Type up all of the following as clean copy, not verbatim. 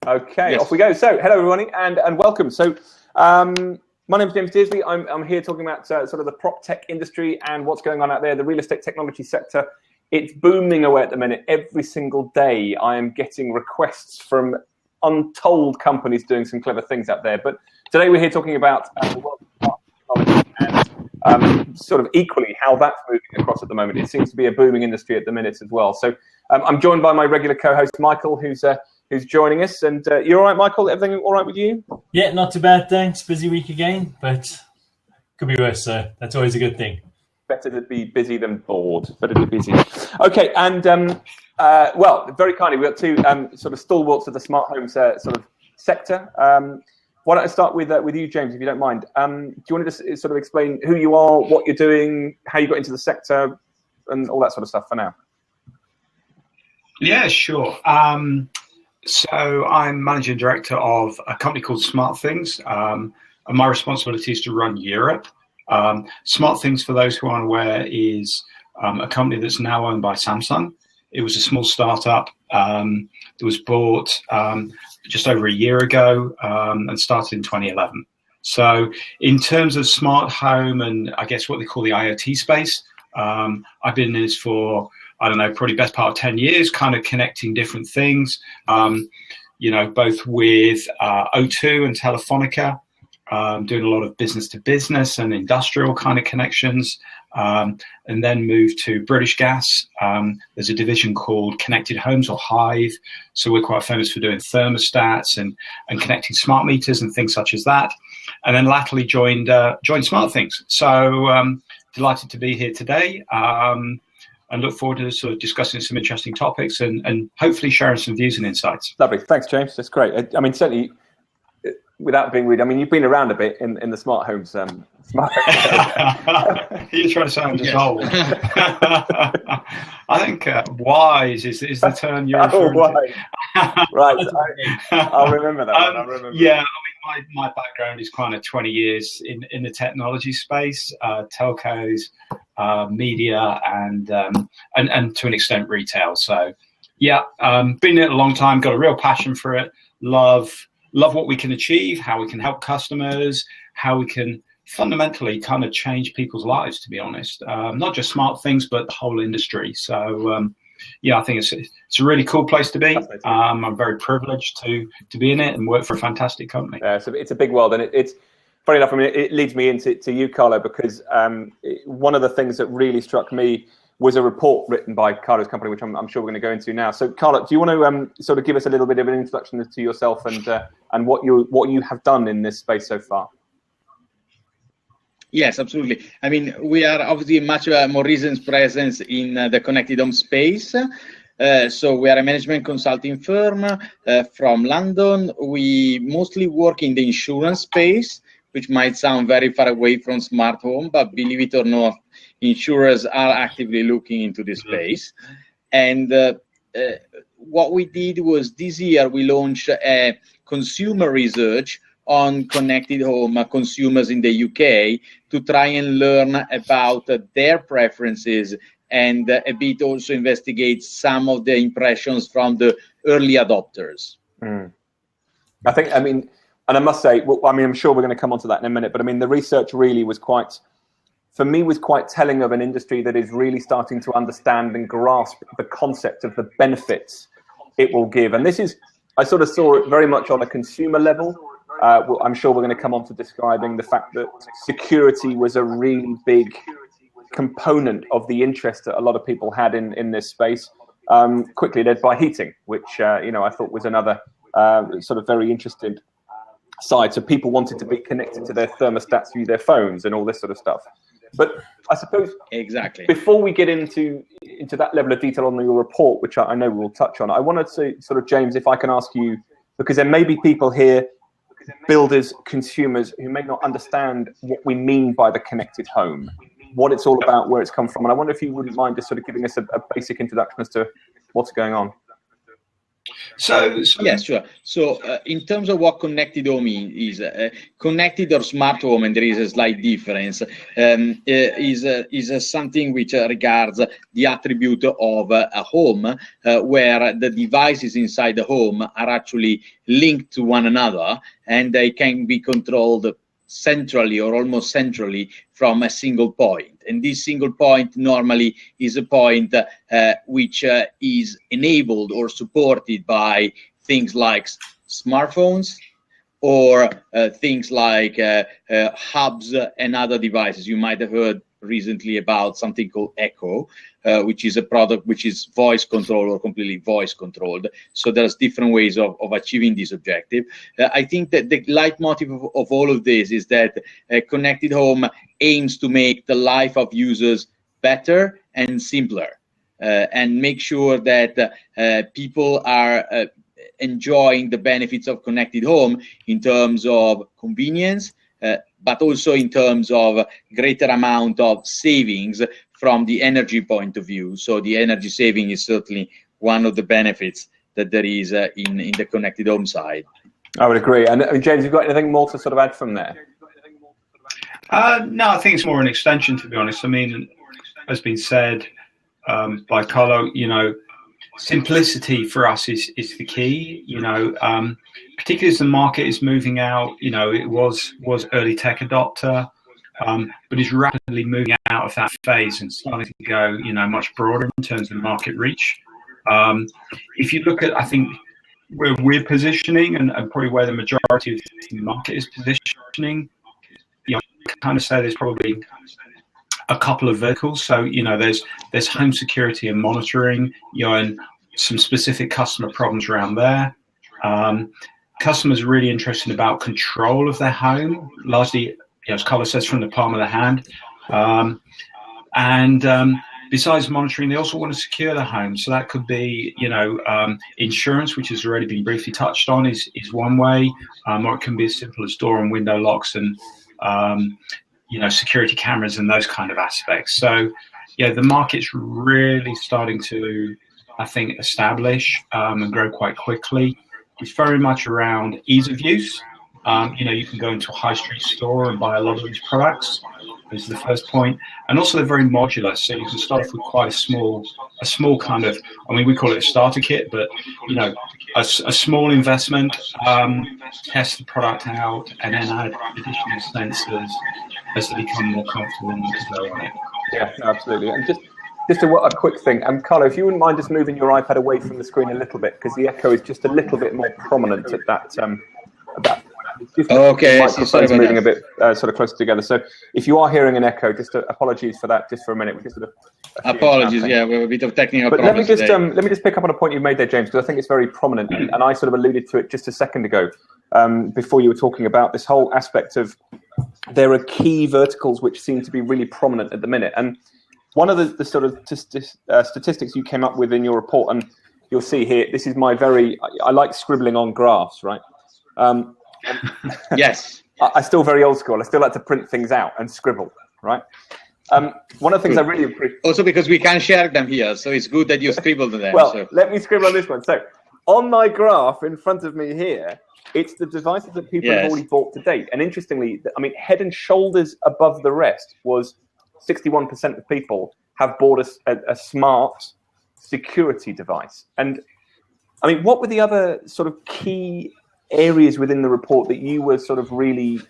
Okay, Yes. Off we go. So, hello everybody, and welcome. So, my name is James Disley. I'm here talking about sort of the prop tech industry and what's going on out there, the real estate technology sector. It's booming away at the minute. Every single day, I am getting requests from untold companies doing some clever things out there. But today, we're here talking about the world of technology and sort of equally how that's moving across at the moment. It seems to be a booming industry at the minute as well. So, I'm joined by my regular co-host Michael, who's joining us. And you're all right, Michael? Everything all right with you? Yeah, not too bad, thanks. Busy week again, but could be worse, so that's always a good thing. Better to be busy than bored. Better to be busy. Okay, and well, very kindly, we've got two sort of stalwarts of the smart homes sort of sector. Why don't I start with you, James, if you don't mind? Do you want to just sort of explain who you are, what you're doing, how you got into the sector, and all that sort of stuff for now? Yeah, sure. So I'm managing director of a company called Smart Things, and my responsibility is to run Europe. Smart Things, for those who aren't aware, is a company that's now owned by Samsung. It was a small startup that was bought just over a year ago and started in 2011. So in terms of smart home and I guess what they call the IoT space, I've been in this for, I don't know, probably best part of 10 years, kind of connecting different things, both with O2 and Telefonica, doing a lot of business to business and industrial kind of connections, and then moved to British Gas. There's a division called Connected Homes or Hive. So we're quite famous for doing thermostats and connecting smart meters and things such as that. And then latterly joined Smart Things. So delighted to be here today. And look forward to sort of discussing some interesting topics and hopefully sharing some views and insights. Lovely. Thanks, James. That's great. I mean, certainly, without being rude, I mean, you've been around a bit in the smart homes. Smart homes. You're trying to sound just old. I think wise is the term you're referring to. Right. I'll remember that one. I'll remember. Yeah, I mean, my background is kind of 20 years in the technology space, telcos, media, and to an extent retail. So, yeah, been in it a long time. Got a real passion for it. Love what we can achieve, how we can help customers, how we can fundamentally kind of change people's lives. To be honest, not just Smart Things, but the whole industry. So, yeah, I think it's a really cool place to be. I'm very privileged to be in it and work for a fantastic company. So it's a big world, and it's funny enough. I mean, it leads me into you, Carlo, because one of the things that really struck me was a report written by Carlo's company, which I'm sure we're going to go into now. So, Carlo, do you want to sort of give us a little bit of an introduction to yourself and what you have done in this space so far? Yes, absolutely. I mean, we are obviously much more recent presence in the connected home space. So we are a management consulting firm from London. We mostly work in the insurance space, which might sound very far away from smart home, but believe it or not, insurers are actively looking into this space. And what we did was this year we launched a consumer research on connected home consumers in the UK to try and learn about their preferences and a bit also investigate some of the impressions from the early adopters. I mean, and I must say, I'm sure we're going to come on to that in a minute, but I mean, the research really was quite telling of an industry that is really starting to understand and grasp the concept of the benefits it will give. And I sort of saw it very much on a consumer level. I'm sure we're going to come on to describing the fact that security was a really big component of the interest that a lot of people had in this space, quickly led by heating, which I thought was another sort of very interesting side. So people wanted to be connected to their thermostats through their phones and all this sort of stuff. But I suppose exactly before we get into that level of detail on your report, which I know we'll touch on, I wanted to sort of, James, if I can ask you, because there may be people here, builders, consumers, who may not understand what we mean by the connected home, what it's all about, where it's come from. And I wonder if you wouldn't mind just sort of giving us a basic introduction as to what's going on. Yes, sure. So in terms of what connected home is, connected or smart home, and there is a slight difference, is something which regards the attribute of a home where the devices inside the home are actually linked to one another, and they can be controlled centrally or almost centrally from a single point. And this single point normally is a point which is enabled or supported by things like smartphones or things like hubs and other devices. You might have heard recently about something called Echo, which is a product which is voice controlled or completely voice controlled. So there's different ways of achieving this objective. I think that the leitmotif of all of this is that Connected Home aims to make the life of users better and simpler, and make sure that people are enjoying the benefits of Connected Home in terms of convenience, but also in terms of greater amount of savings from the energy point of view. So the energy saving is certainly one of the benefits that there is in the Connected Home side. I would agree. And James, you've got anything more to sort of add from there? No, I think it's more an extension, to be honest. I mean, as been said by Carlo, simplicity for us is the key, particularly as the market is moving out. It was early tech adopter, but is rapidly moving out of that phase and starting to go, much broader in terms of market reach. If you look at, I think, where we're positioning and probably where the majority of the market is positioning, I kind of say there's probably a couple of verticals. So, there's home security and monitoring, and some specific customer problems around there. Customers are really interested about control of their home, largely, as Carlo says, from the palm of the hand. Besides monitoring, they also want to secure the home. So that could be, insurance, which has already been briefly touched on, is one way, or it can be as simple as door and window locks and, security cameras and those kind of aspects. So, the market's really starting to, I think, establish and grow quite quickly. It's very much around ease of use. You can go into a high street store and buy a lot of these products. This is the first point. And also they're very modular. So you can start off with quite a small kind of, we call it a starter kit, but, a small investment, test the product out, and then add additional sensors as they become more comfortable and go on it. Yeah, absolutely. And just a quick thing. Carlo, if you wouldn't mind just moving your iPad away from the screen a little bit, because the echo is just a little bit more prominent at that point. Okay, microphones moving a bit sort of closer together. So if you are hearing an echo, just apologies for that. Just for a minute, we just sort of apologies. Yeah, we have a bit of technical but problems. Let me just pick up on a point you made there, James, because I think it's very prominent, and I sort of alluded to it just a second ago, before you were talking about this whole aspect of there are key verticals which seem to be really prominent at the minute, and one of the sort of statistics you came up with in your report, and you'll see here, this is I like scribbling on graphs, right? Yes. I still very old school. I still like to print things out and scribble, right? One of the things I really appreciate. Also because we can't share them here, so it's good that you scribbled them. Well, let me scribble on this one. So on my graph in front of me here, it's the devices that people have already bought to date. And interestingly, head and shoulders above the rest was 61% of people have bought a smart security device. And what were the other sort of key areas within the report that you were sort of really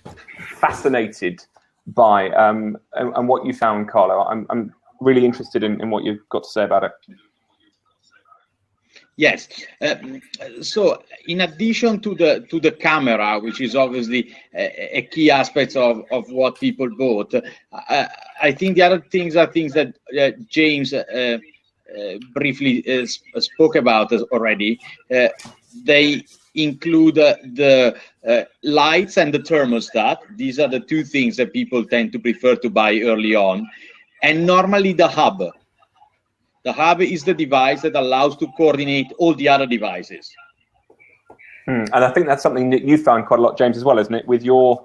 fascinated by, and what you found, Carlo? I'm really interested in what you've got to say about it. Yes. So in addition to the camera, which is obviously a key aspect of what people bought, I think the other things are things that James briefly spoke about already. They include the lights and the thermostat. These are the two things that people tend to prefer to buy early on. And normally the hub. The hub is the device that allows to coordinate all the other devices. And I think that's something that you found quite a lot, James, as well, isn't it? With your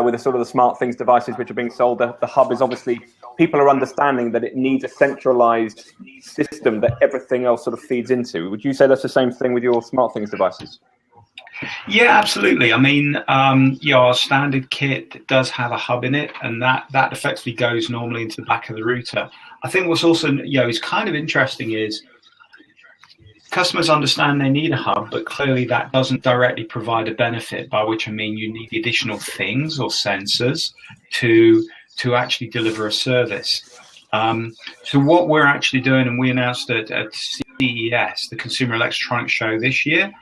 with the sort of the smart things devices which are being sold, the hub is obviously people are understanding that it needs a centralized system that everything else sort of feeds into. Would you say that's the same thing with your SmartThings devices? Yeah, absolutely. I mean, our standard kit does have a hub in it, and that effectively goes normally into the back of the router. I think what's also, is kind of interesting is customers understand they need a hub, but clearly that doesn't directly provide a benefit, by which I mean you need additional things or sensors to actually deliver a service. So what we're actually doing, and we announced at CES, the Consumer Electronics Show this year,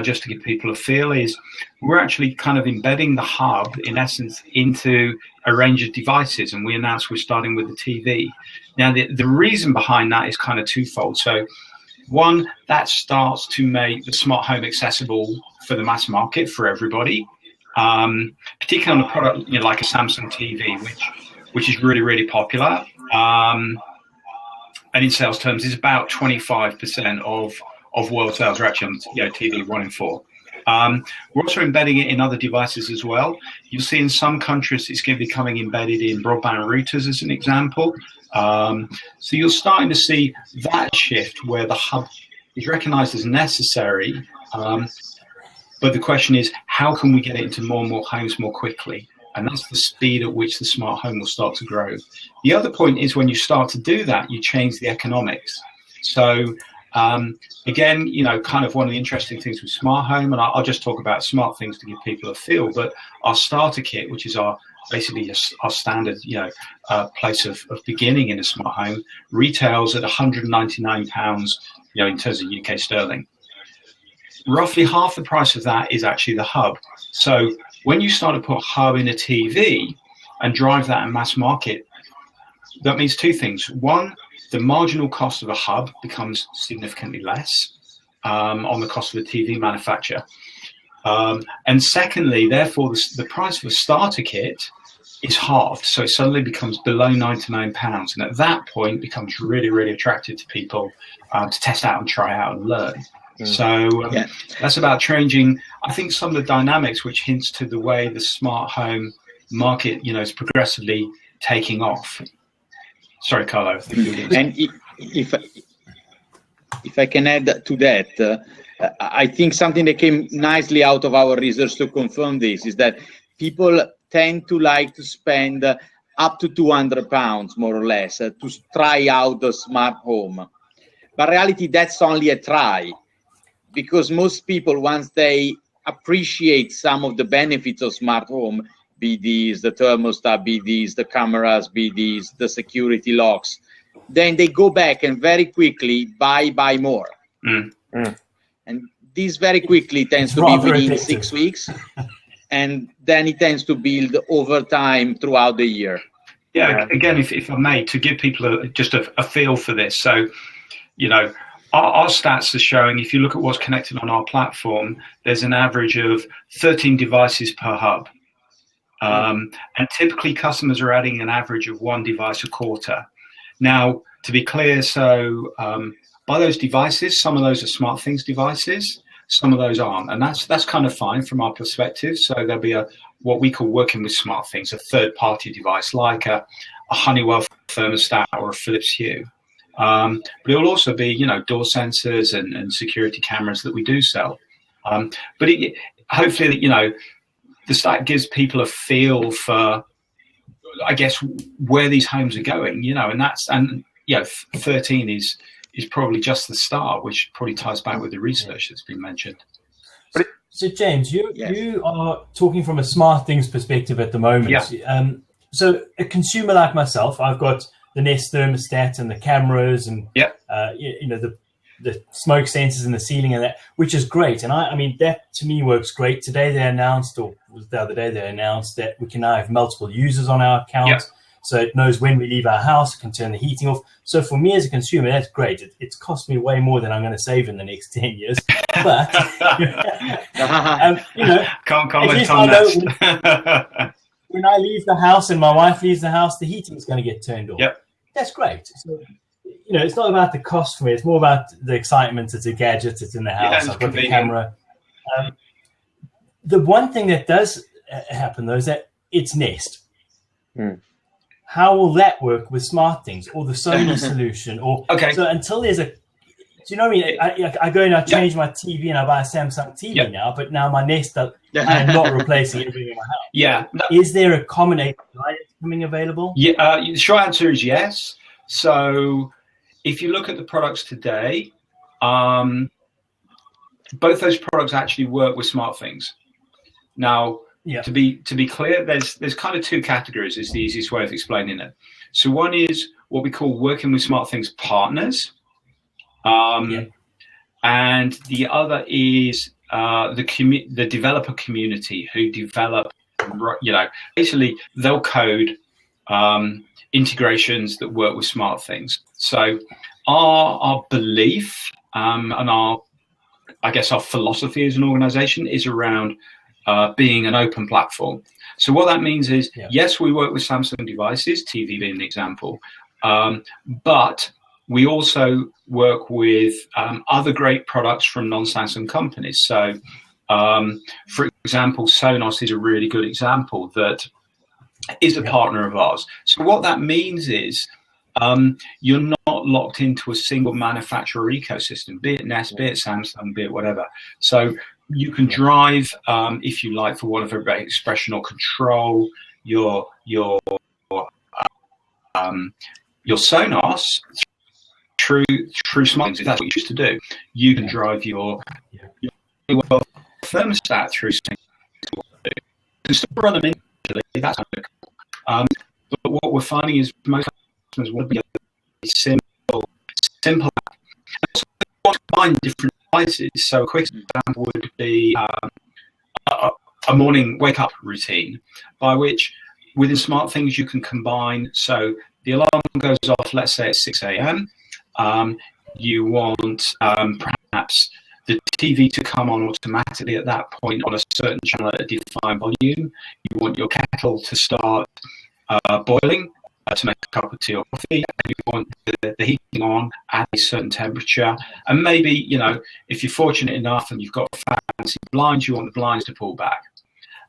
just to give people a feel, is we're actually kind of embedding the hub, in essence, into a range of devices, and we announced we're starting with the TV. Now, the reason behind that is kind of twofold. So, one, that starts to make the smart home accessible for the mass market, for everybody, particularly on a product like a Samsung TV, which is really, really popular. And in sales terms, is about 25% of world sales are actually on TV 1 in 4. We're also embedding it in other devices as well. You'll see in some countries it's going to be becoming embedded in broadband routers as an example. So you're starting to see that shift where the hub is recognized as necessary. But the question is, how can we get it into more and more homes more quickly? And that's the speed at which the smart home will start to grow. The other point is when you start to do that, you change the economics. So again, kind of one of the interesting things with smart home, and I'll just talk about SmartThings to give people a feel, but our starter kit, which is basically our standard, place of beginning in a smart home, retails at £199, in terms of UK sterling. Roughly half the price of that is actually the hub. So when you start to put a hub in a TV and drive that in mass market, that means two things. One, the marginal cost of a hub becomes significantly less on the cost of a TV manufacturer. And secondly, therefore, the price of a starter kit is halved. So it suddenly becomes below £99. And at that point, it becomes really, really attractive to people to test out and try out and learn. So that's about changing, I think, some of the dynamics, which hints to the way the smart home market, is progressively taking off. Sorry, Carlo. And if I can add to that, I think something that came nicely out of our research to confirm this is that people tend to like to spend up to £200, more or less, to try out the smart home. But in reality, that's only a try, because most people, once they appreciate some of the benefits of smart home, be these the thermostat, be these the cameras, be these the security locks, then they go back and very quickly buy more. And this very quickly tends to be within 6 weeks, and then it tends to build over time throughout the year. Yeah, again, if I may, to give people just a feel for this. So, our stats are showing, if you look at what's connected on our platform, there's an average of 13 devices per hub. And typically customers are adding an average of 1 device a quarter. Now, to be clear, so by those devices, some of those are SmartThings devices, some of those aren't. And that's kind of fine from our perspective. So there'll be what we call working with SmartThings, a third-party device like a Honeywell thermostat or a Philips Hue. But it will also be, door sensors and security cameras that we do sell. But hopefully, the stat gives people a feel for, I guess, where these homes are going, and 13 is probably just the start, which probably ties back with the research that's been mentioned. So James, you are talking from a SmartThings perspective at the moment. Yeah. So a consumer like myself, I've got the Nest thermostat and the cameras and the smoke sensors in the ceiling and that, which is great. And I mean, that to me works great. Today they announced, or was the other day they announced, that we can now have multiple users on our account. Yeah. So it knows when we leave our house, it can turn the heating off. So for me as a consumer, that's great. It's cost me way more than I'm going to save in the next 10 years. But, can't comment on that. When I leave the house and my wife leaves the house, the heating is going to get turned off. Yep. That's great. So, it's not about the cost for me. It's more about the excitement. It's a gadget. It's in the house. I've got the camera. The one thing that does happen, though, is that it's Nest. how will that work with SmartThings or the Sony solution? Or so until there's a, do you know what I mean? I go and I change my TV and I buy a Samsung TV now, but now my Nest, I am not replacing everything in my house. Yeah. No. Is there a common API coming available? Yeah. The short answer is yes. So if you look at the products today, both those products actually work with SmartThings. Now, to be clear, there's kind of two categories is the easiest way of explaining it. So one is what we call working with SmartThings partners. And the other is the developer community who develop, basically they'll code integrations that work with SmartThings. So our belief and our philosophy as an organization is around being an open platform. So what that means is, yes, we work with Samsung devices, TV being an example, but we also work with other great products from non-Samsung companies. So, for example, Sonos is a really good example that is a partner of ours. So what that means is you're not locked into a single manufacturer ecosystem, be it Nest, be it Samsung, be it whatever. So you can drive, if you like, for want of a better expression, or control your Sonos through SmartThings. If that's what you choose to do, you can drive your thermostat through SmartThings. You can still run them individually. That's kind of cool. But what we're finding is most customers want to be a simple app. And also they want to combine different devices. So a quick example would be a morning wake-up routine, by which within SmartThings you can combine. So the alarm goes off, let's say at 6 a.m. You want perhaps the TV to come on automatically at that point on a certain channel at a defined volume. You want your kettle to start boiling to make a cup of tea or coffee, and you want the heating on at a certain temperature. And maybe, if you're fortunate enough and you've got fancy blinds, you want the blinds to pull back.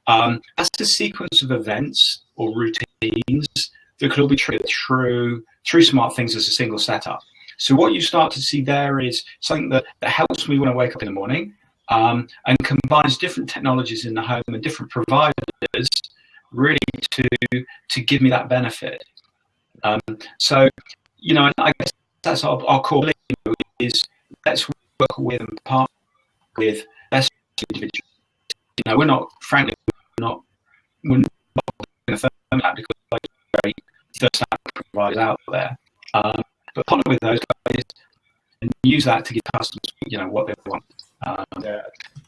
That's a sequence of events or routines that could all be triggered through SmartThings as a single setup. So what you start to see there is something that helps me when I wake up in the morning, and combines different technologies in the home and different providers really to give me that benefit. So, and I guess that's our core belief is let's work with and partner with best individuals. We're not going to firm that because there's great third-party providers out there. But partner with those guys and use that to give customers, what they want.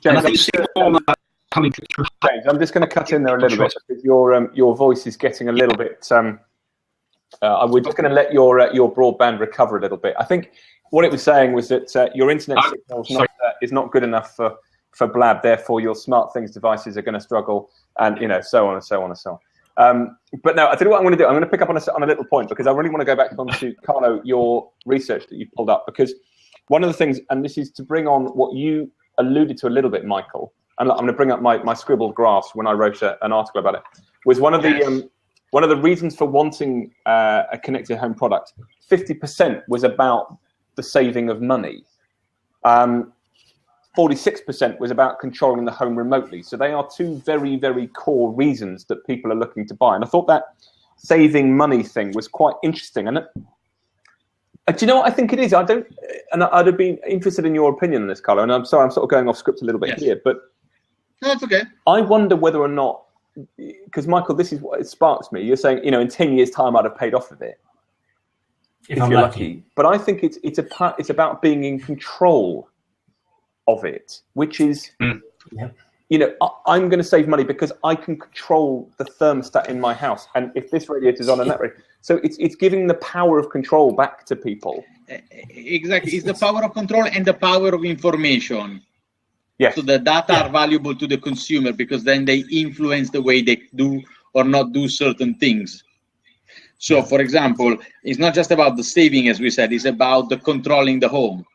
James, I think you see more of that coming through. James, I'm just going to cut in there a little bit because your voice is getting a little bit. We're just going to let your broadband recover a little bit. I think what it was saying was that your internet signal is not good enough for Blab. Therefore, your SmartThings devices are going to struggle, and so on and so on and so on. But no, I tell you what I'm going to do. I'm going to pick up on a little point because I really want to go back onto, Carlo, your research that you pulled up, because one of the things, and this is to bring on what you alluded to a little bit, Michael, and I'm going to bring up my scribbled graphs when I wrote an article about it, was one of the reasons for wanting a connected home product. 50% was about the saving of money. 46% was about controlling the home remotely. So they are two very, very core reasons that people are looking to buy. And I thought that saving money thing was quite interesting. And do you know what I think it is? I'd have been interested in your opinion on this, Carlo. And I'm sorry, I'm sort of going off script a little bit here, but no, it's okay. I wonder whether or not, because Michael, this is what it sparks me. You're saying, in 10 years' time, I'd have paid off of it if you're lucky. But I think it's about being in control of it, which is, I'm going to save money because I can control the thermostat in my house, and if this radiator is on and that radiator, so it's giving the power of control back to people. Exactly, it's the power of control and the power of information. Yes. So the data are valuable to the consumer because then they influence the way they do or not do certain things. So, for example, it's not just about the saving, as we said, it's about the controlling the home.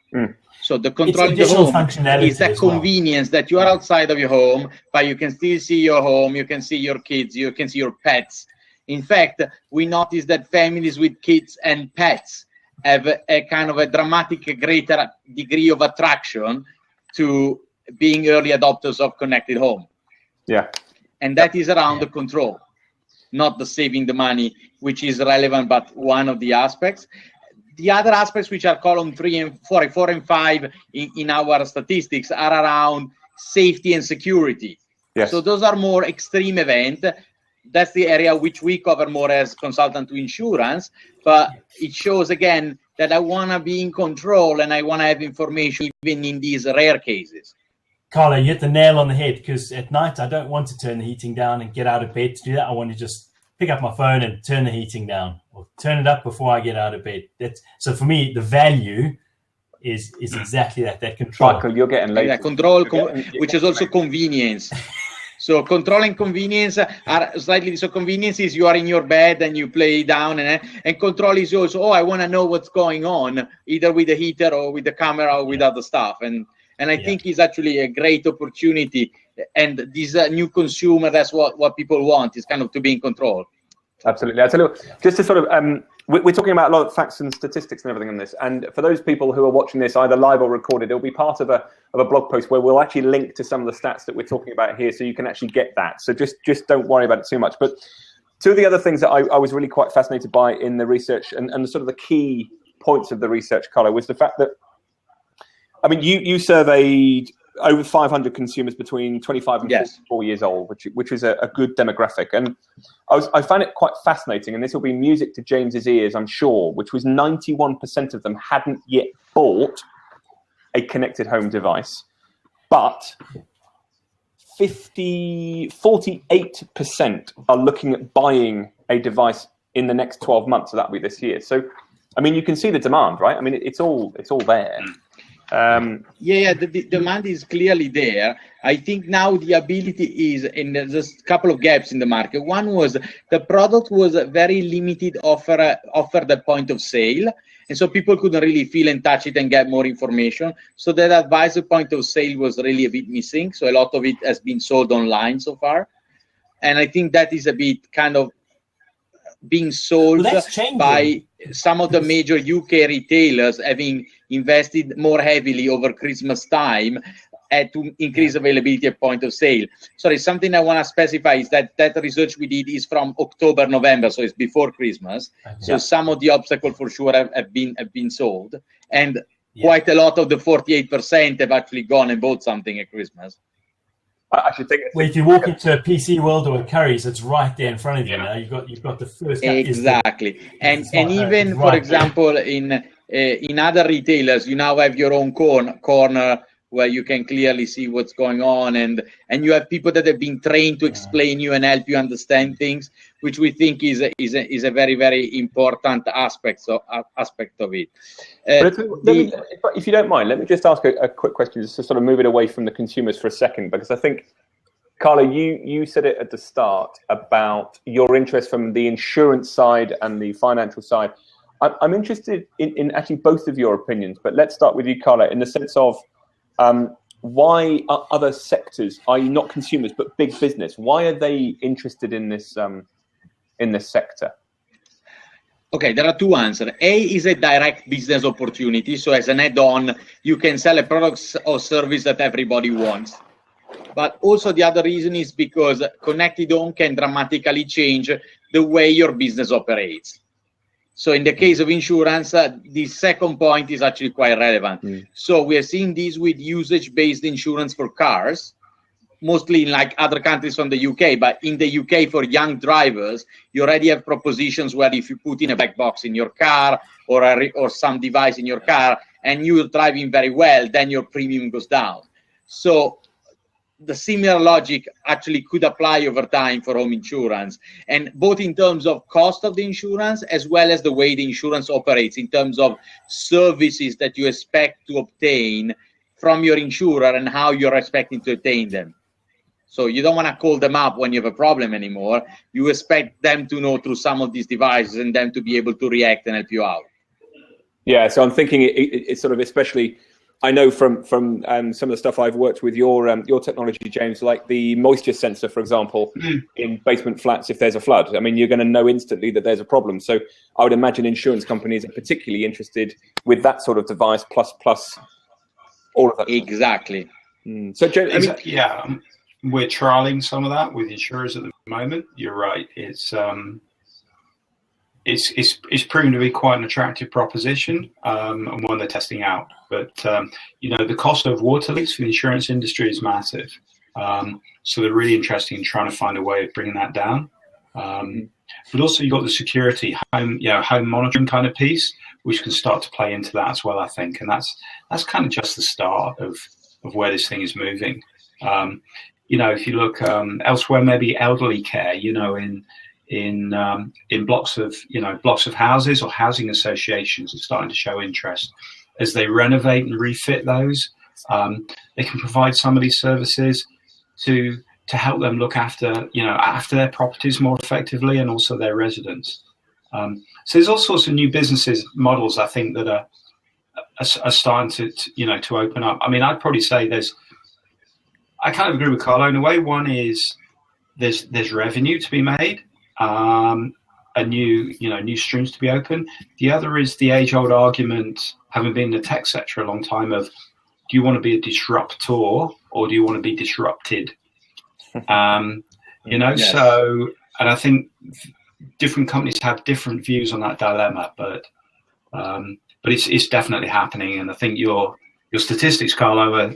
So the controlling the home is that convenience that you are outside of your home, but you can still see your home, you can see your kids, you can see your pets. In fact, we noticed that families with kids and pets have a kind of a dramatic greater degree of attraction to being early adopters of connected home. Yeah. And that is around the control, not the saving the money, which is relevant, but one of the aspects. The other aspects, which are column 3 and 4 and 5 in our statistics, are around safety and security. Yes. So those are more extreme events. That's the area which we cover more as consultant to insurance, but it shows again that I want to be in control and I want to have information even in these rare cases. Carlo, you hit the nail on the head, because at night I don't want to turn the heating down and get out of bed to do that. I want to just pick up my phone and turn the heating down, or turn it up before I get out of bed. So for me, the value is exactly that control. Michael, you're getting late. Yeah, control, which is also convenience. So control and convenience are slightly, so convenience is you are in your bed and you play down, and control is also, I want to know what's going on, either with the heater or with the camera or with other stuff. And I think it's actually a great opportunity. And this new consumer, that's what people want, is kind of to be in control. Absolutely. I tell you what, just to sort of, we're talking about a lot of facts and statistics and everything on this. And for those people who are watching this either live or recorded, it'll be part of a blog post where we'll actually link to some of the stats that we're talking about here, so you can actually get that. So just don't worry about it too much. But two of the other things that I was really quite fascinated by in the research, and the sort of the key points of the research, Carlo, was the fact that, I mean, you surveyed over 500 consumers between 25 and 44 years old, which is a good demographic. And I found it quite fascinating, and this will be music to James's ears, I'm sure, which was 91% of them hadn't yet bought a connected home device, but 48% are looking at buying a device in the next 12 months, so that'll be this year. So, I mean, you can see the demand, right? I mean, it's all there. The demand is clearly there. I think now the ability is, and there's a couple of gaps in the market. One was the product was very limited offered at point of sale, and so people couldn't really feel and touch it and get more information. So that advisor point of sale was really a bit missing. So a lot of it has been sold online so far, and I think that is a bit kind of being sold by some of the major UK retailers having invested more heavily over Christmas time to increase availability at point of sale. Sorry, something I want to specify is that research we did is from October, November, so it's before Christmas. So some of the obstacles for sure have been solved, and quite a lot of the 48% have actually gone and bought something at Christmas. I should think. Well, if you walk into a PC World or a Currys, it's right there in front of you. Now you've got the first. Exactly, and even for example, in other retailers, you now have your own corner where you can clearly see what's going on, and you have people that have been trained to explain you and help you understand things, which we think is a very, very important aspect of it. If you don't mind, let me just ask a quick question, just to sort of move it away from the consumers for a second, because I think, Carlo, you said it at the start about your interest from the insurance side and the financial side. I'm interested in actually both of your opinions, but let's start with you, Carlo, in the sense of why are other sectors, i.e. not consumers, but big business, why are they interested in this sector? Okay, there are two answers. A is a direct business opportunity. So as an add-on, you can sell a product or service that everybody wants. But also the other reason is because connected home can dramatically change the way your business operates. So in the case of insurance, the second point is actually quite relevant. So we are seeing this with usage-based insurance for cars, mostly in like other countries from the UK. But in the UK, for young drivers, you already have propositions where if you put in a black box in your car or some device in your car and you're driving very well, then your premium goes down. So the similar logic actually could apply over time for home insurance, and both in terms of cost of the insurance as well as the way the insurance operates in terms of services that you expect to obtain from your insurer and how you're expecting to obtain them. So you don't want to call them up when you have a problem anymore. You expect them to know through some of these devices and them to be able to react and help you out. Yeah, so I'm thinking it's sort of, especially I know from some of the stuff I've worked with your technology, James, like the moisture sensor, for example, in basement flats. If there's a flood, I mean, you're going to know instantly that there's a problem. So I would imagine insurance companies are particularly interested with that sort of device, plus all of that. Exactly. So, James, I mean, yeah, we're trialing some of that with insurers at the moment. You're right. It's proven to be quite an attractive proposition, and one they're testing out. But the cost of water leaks for the insurance industry is massive. So they're really interested in trying to find a way of bringing that down. But also you've got the security home monitoring kind of piece, which can start to play into that as well, I think. And that's kind of just the start of where this thing is moving. If you look elsewhere, maybe elderly care, in blocks of houses or housing associations are starting to show interest as they renovate and refit those. They can provide some of these services to help them look after their properties more effectively, and also their residents. So there's all sorts of new businesses models, I think, that are starting to open up. I mean, I'd probably say I kind of agree with Carlo in a way. One is there's revenue to be made, new streams to be open. The other is the age-old argument, having been in the tech sector a long time, of do you want to be a disruptor or do you want to be disrupted? Yes. So, and I think different companies have different views on that dilemma, but it's definitely happening, and I think your statistics, Carlo,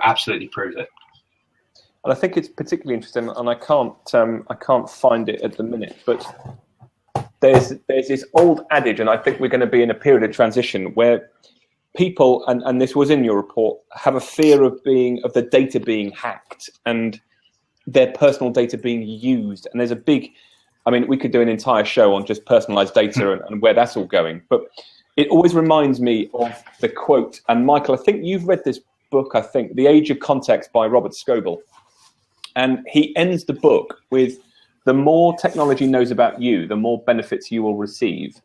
absolutely prove it. And I think it's particularly interesting, and I can't find it at the minute, but there's this old adage, and I think we're going to be in a period of transition where people, and this was in your report, have a fear of the data being hacked and their personal data being used. And there's we could do an entire show on just personalized data and where that's all going. But it always reminds me of the quote, and Michael, I think you've read this book, The Age of Context by Robert Scoble. And he ends the book with, the more technology knows about you, the more benefits you will receive.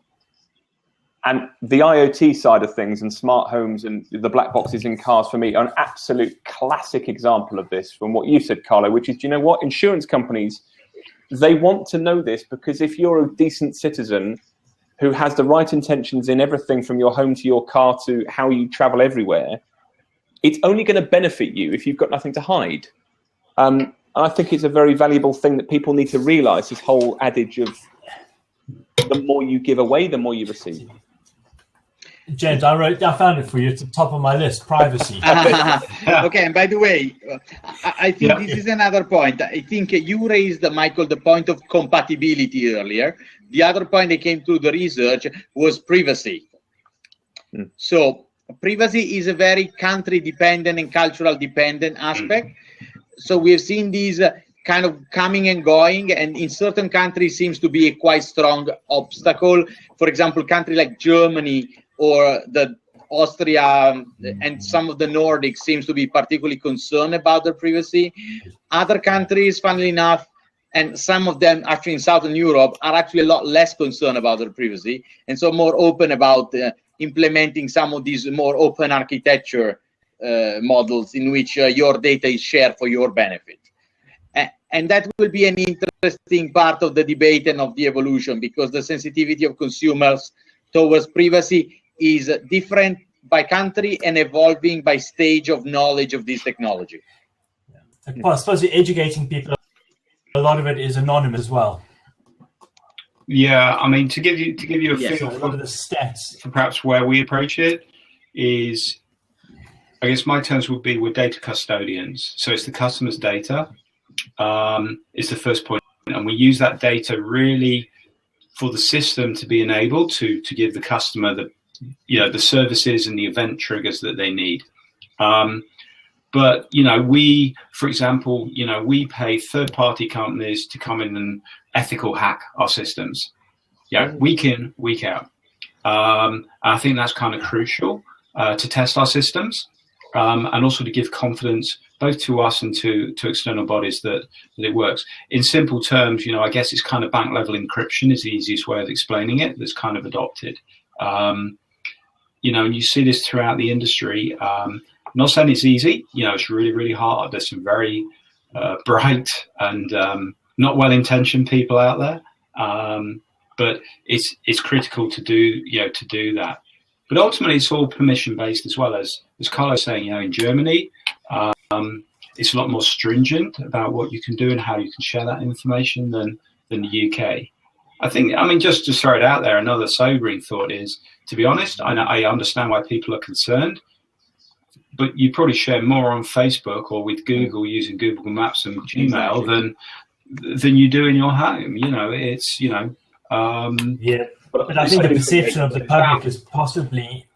And the IoT side of things and smart homes and the black boxes in cars, for me, are an absolute classic example of this from what you said, Carlo, which is, do you know what? Insurance companies, they want to know this, because if you're a decent citizen who has the right intentions in everything from your home to your car to how you travel everywhere, it's only going to benefit you if you've got nothing to hide. I think it's a very valuable thing that people need to realize, this whole adage of the more you give away, the more you receive. James, I found it for you. It's at the top of my list, privacy. Okay, and by the way, I think this is another point. I think you raised, Michael, the point of compatibility earlier. The other point that came through the research was privacy. So privacy is a very country-dependent and cultural-dependent aspect. So we have seen these kind of coming and going, and in certain countries seems to be a quite strong obstacle. For example, a country like Germany or the Austria and some of the Nordics seems to be particularly concerned about their privacy. Other countries, funnily enough, and some of them actually in Southern Europe, are actually a lot less concerned about their privacy, and so more open about implementing some of these more open architecture models in which your data is shared for your benefit. And that will be an interesting part of the debate and of the evolution, because the sensitivity of consumers towards privacy is different by country and evolving by stage of knowledge of this technology. Well, I suppose you're educating people. A lot of it is anonymous as well. Yeah, I mean, to give you a feel for the stats, for perhaps where we approach it is, I guess my terms would be, we're data custodians. So it's the customer's data. It's the first point, and we use that data really for the system to be enabled to give the customer the services and the event triggers that they need. But we, for example, we pay third-party companies to come in and ethical hack our systems. Week in, week out. I think that's kind of crucial to test our systems, and also to give confidence both to us and to external bodies that it works. In simple terms, I guess it's kind of bank level encryption is the easiest way of explaining it. That's kind of adopted. and you see this throughout the industry. I'm not saying it's easy. It's really, really hard. There's some very bright and not well-intentioned people out there, but it's critical to do that. But ultimately, it's all permission-based as well. As Carlo saying, in Germany, it's a lot more stringent about what you can do and how you can share that information than the UK. Just to throw it out there, another sobering thought is, to be honest, I understand why people are concerned, but you probably share more on Facebook or with Google using Google Maps and Gmail than you do in your home. But I think the perception of the public is possibly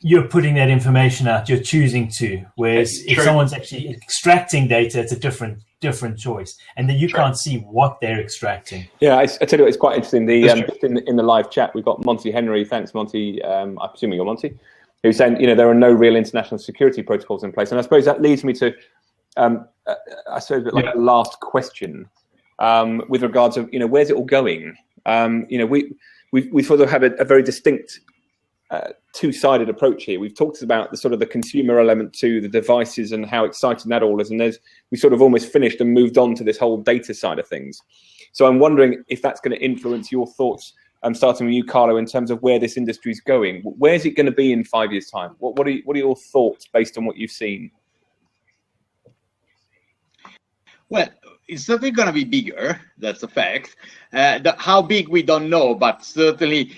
you're putting that information out, you're choosing to, whereas if someone's actually extracting data, it's a different choice, and then you can't see what they're extracting. Yeah, I tell you what, it's quite interesting. In the live chat, we've got Monty Henry. Thanks, Monty. I'm assuming you're Monty, who's saying there are no real international security protocols in place, and I suppose that leads me to, the last question with regards of where's it all going. We sort of have a very distinct two-sided approach here. We've talked about the sort of the consumer element to the devices and how exciting that all is, and we sort of almost finished and moved on to this whole data side of things. So I'm wondering if that's going to influence your thoughts, starting with you, Carlo, in terms of where this industry is going. Where's it going to be in 5 years' time? What are your thoughts based on what you've seen? Well, it's certainly going to be bigger. That's a fact. How big, we don't know, but certainly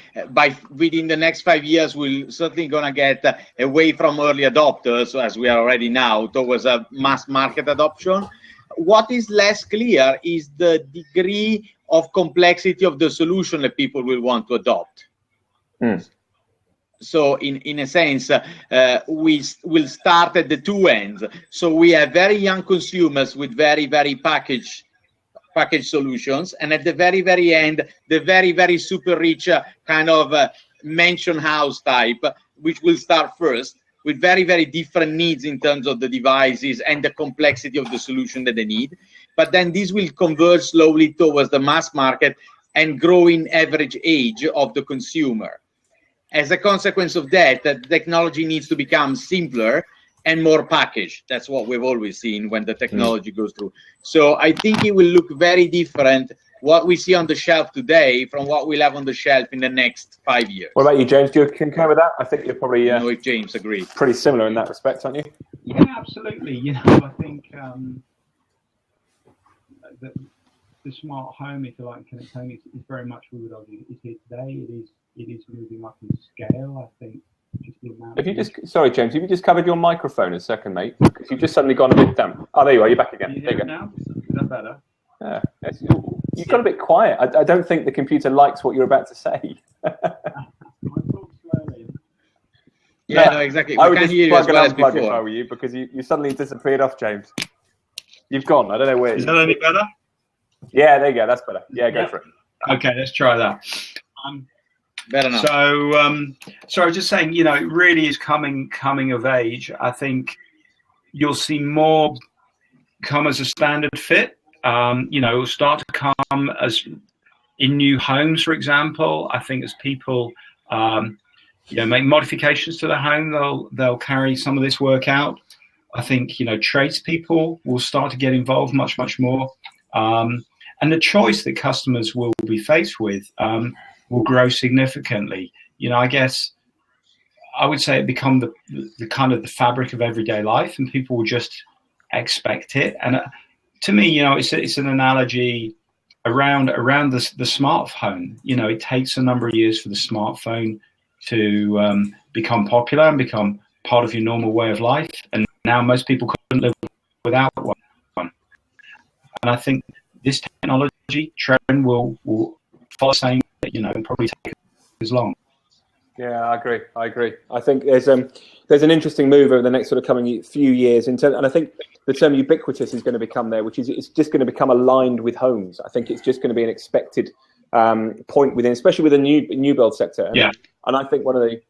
within the next 5 years, we're certainly going to get away from early adopters, as we are already now, towards a mass market adoption. What is less clear is the degree of complexity of the solution that people will want to adopt. So in a sense, we will start at the two ends. So we have very young consumers with very, very packaged solutions. And at the very, very end, the very, very super rich kind of mansion house type, which will start first, with very, very different needs in terms of the devices and the complexity of the solution that they need. But then this will converge slowly towards the mass market and growing average age of the consumer. As a consequence of that, the technology needs to become simpler and more packaged. That's what we've always seen when the technology goes through. So I think it will look very different, what we see on the shelf today, from what we'll have on the shelf in the next 5 years. What about you, James? Do you concur with that? I think you're probably I know if James agrees. Pretty similar in that respect, aren't you? Yeah, absolutely. I think the smart home, if you like, connect home is very much, we would argue, is here today. It is moving up in scale. I think just the amount. Sorry, James, have you just covered your microphone a second, mate? Because you've just suddenly gone a bit damp. Oh, there you are. You're back again. Can you there hear you go. Now? Is that better? Yeah, you've got a bit quiet. I don't think the computer likes what you're about to say. I talk slowly. Yeah, no, exactly. I would just plug and unplug if I were you, because you suddenly disappeared off, James. You've gone. I don't know where. Is that any better? Yeah, there you go. That's better. Yeah, go for it. Okay, let's try that. Better now. So I was just saying, it really is coming of age. I think you'll see more come as a standard fit. It'll start to come as in new homes, for example. I think as people, make modifications to their home, they'll carry some of this work out. I think, tradespeople will start to get involved much, much more. And the choice that customers will be faced with will grow significantly. I guess I would say it become the kind of the fabric of everyday life, and people will just expect it. And to me, it's an analogy around the smartphone. It takes a number of years for the smartphone to become popular and become part of your normal way of life. And now most people couldn't live without one. And I think this technology trend will follow the same, probably take as long. Yeah, I agree. I think there's an interesting move over the next sort of coming few years, and I think the term ubiquitous is going to become there, which is it's just going to become aligned with homes. I think it's just going to be an expected point within, especially with the new build sector. And I think one of the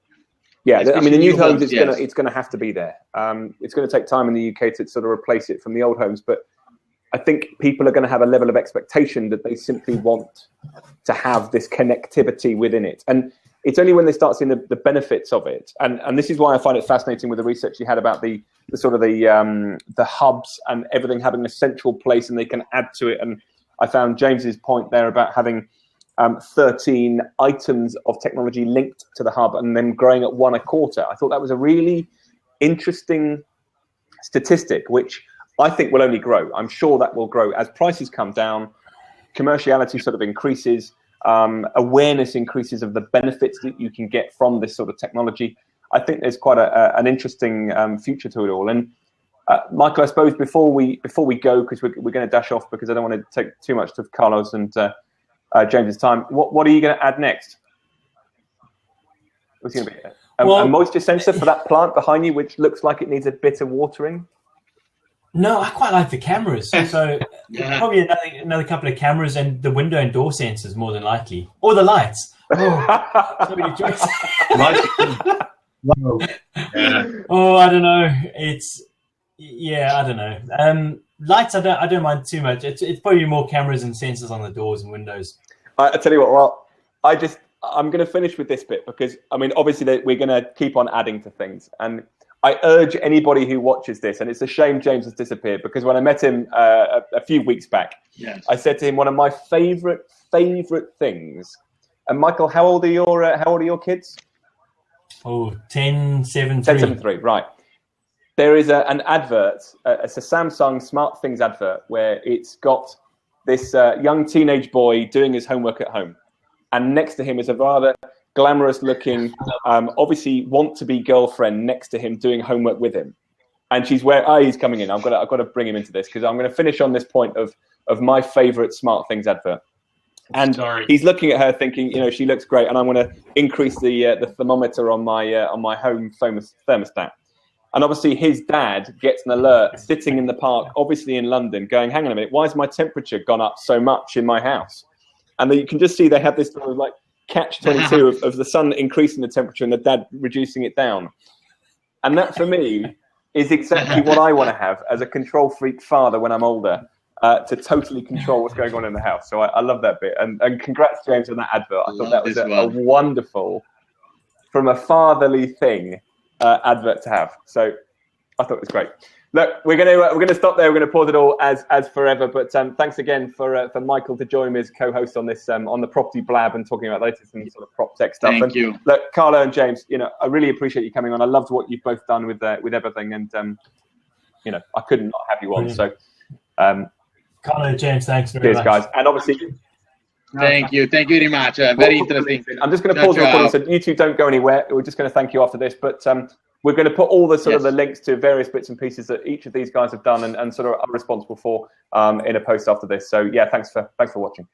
the new homes is it's going to have to be there. It's going to take time in the UK to sort of replace it from the old homes, but I think people are going to have a level of expectation that they simply want to have this connectivity within it. And it's only when they start seeing the benefits of it, and this is why I find it fascinating with the research you had about the sort of the hubs and everything having a central place and they can add to it. And I found James's point there about having 13 items of technology linked to the hub and then growing at 1 a quarter. I thought that was a really interesting statistic, which I think will only grow. I'm sure that will grow as prices come down, commerciality sort of increases, awareness increases of the benefits that you can get from this sort of technology. I think there's quite an interesting future to it all. And Michael, I suppose before we go, because we're going to dash off because I don't want to take too much of Carlos and James's time. What are you going to add next? What's going to be a moisture sensor for that plant behind you, which looks like it needs a bit of watering? No, I quite like the cameras. So probably another couple of cameras and the window and door sensors more than likely, or the lights. Oh, so many choices. Oh, I don't know. I don't know. Lights, I don't mind too much. It's probably more cameras and sensors on the doors and windows. I tell you what. Well, I'm going to finish with this bit because I mean, obviously, we're going to keep on adding to things, and I urge anybody who watches this, and it's a shame James has disappeared because when I met him a few weeks back, I said to him one of my favorite things. And Michael, how old are your kids? Oh, 10, 7, 10, 7, 3, right. There is an advert, it's a Samsung Smart Things advert where it's got this young teenage boy doing his homework at home. And next to him is a rather glamorous looking, obviously want-to-be girlfriend next to him doing homework with him. And she's he's coming in. I've got to bring him into this because I'm going to finish on this point of my favorite Smart Things advert. And he's looking at her thinking, she looks great, and I'm going to increase the thermometer on my home thermostat. And obviously his dad gets an alert sitting in the park, obviously in London, going, hang on a minute, why has my temperature gone up so much in my house? And then you can just see they have this sort of like catch-22 of the sun increasing the temperature and the dad reducing it down. And that for me is exactly what I want to have as a control freak father when I'm older. To totally control what's going on in the house. So I love that bit. And congrats, James, on that advert. I thought that was a wonderful, from a fatherly thing, advert to have. So I thought it was great. Look, we're going to stop there. We're going to pause it all as forever. But thanks again for Michael to join me as co-host on this on the Property Blab and talking about latest and sort of prop tech stuff. Thank you. Look, Carlo and James, I really appreciate you coming on. I loved what you've both done with everything, and I couldn't not have you on. Brilliant. So. Carlo, James, thanks very much. Cheers, guys. And obviously, thank you very much. Very interesting. I'm just going to pause the recording so you two don't go anywhere. We're just going to thank you after this, but we're going to put all the sort of the links to various bits and pieces that each of these guys have done and sort of are responsible for in a post after this. So yeah, thanks for watching.